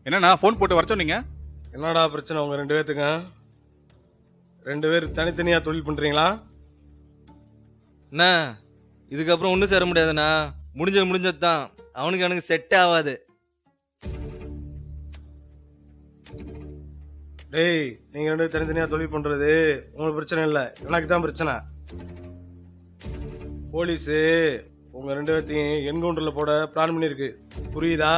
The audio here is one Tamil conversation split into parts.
என்னண்ணா போன் போட்டு வர சொன்னீங்க? என்னடா பிரச்சனை உங்க 2 பேத்துக்கு? 2 பேர் தனித்தனியா தொழில் பண்றீங்களா? அண்ணா இதுக்கப்புறம் ஒன்றும் சேர முடியாதுண்ணா. முடிஞ்சது தான். அவனுக்கு எனக்கு செட் ஆகாது. டேய், நீங்க 2 தனித்தனியா தொழில் பண்றது உங்களுக்கு பிரச்சனை இல்ல, எனக்கு தான் பிரச்சனை. போலீஸ் உங்க 2 பேர்த்தையும் என்கவுண்டர்ல போட பிளான் பண்ணிருக்கு, புரியுதா?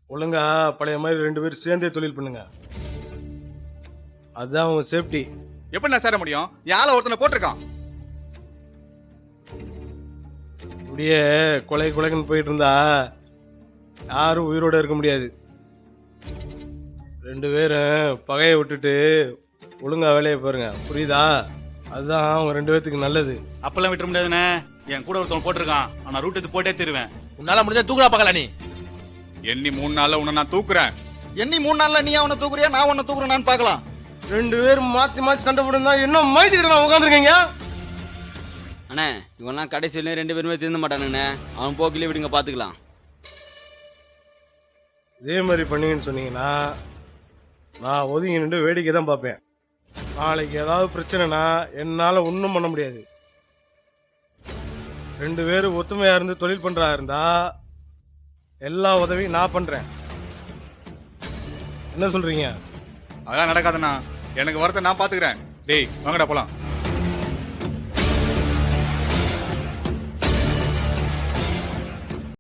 ஒழுங்கா பழைய மாதிரி 2 பேரும் சேர்ந்தே தொழில் பண்ணுங்க, அதுதான் உங்க சேஃப்டி. எப்படி நான் சேர முடியும்? யார ஒருத்தனை போட்டிருக்கான். இப்படியே கொலைக்குன்னு போயிட்டு இருந்தா யாரும் உயிரோட இருக்க முடியாது. 2 பேரும் பகையை விட்டுட்டு ஒழுங்கா வேலையை பாருங்க, புரியுதா? அதுதான் அவங்க 2 பேத்துக்கு நல்லது. அப்பெல்லாம் விட்டுற முடியாதுண்ணே. என் கூட ஒருத்தவன் போட்டிருக்கான், ஆனா ரூட் எடுத்து போட்டே தருவேன். உன்னால முடிஞ்சா தூக்குறா பாக்கல. நீ எண்ணி 3 நாள்ல உன்னை நான் தூக்குறேன். எண்ணி 3 நாள்ல நீ அவனை தூக்குறியா நான் உன்னை தூக்குறேன்னு பாக்கலாம். 2 பேரும் மாத்தி சண்டை போடுறதா என்ன மைத்திக்கிட்டு உட்காந்துருக்கீங்க? அண்ணே இவெல்லாம் கடைசி வரையும் 2 பேருமே திருந்த மாட்டானுங்கண்ணே. அவன் போக்கிலே விடுங்க, பாத்துக்கலாம். இதே மாதிரி பண்ணீங்கன்னு சொன்னீங்கன்னா நான் ஒதுங்கி நின்று வேடிக்கை தான் பார்ப்பேன். நாளைக்கு ஏதாவது பிரச்சனைனா என்னால ஒன்றும் பண்ண முடியாது. 2 பேரும் ஒத்துமையா இருந்து தொழில் பண்றா இருந்தா எல்லா உதவியும் நான் பண்றேன். என்ன சொல்றீங்க? அதெல்லாம் நடக்காதுண்ணா. எனக்கு வரத நான் பாத்துக்கிறேன். டேய் வாங்கடா போலாம்.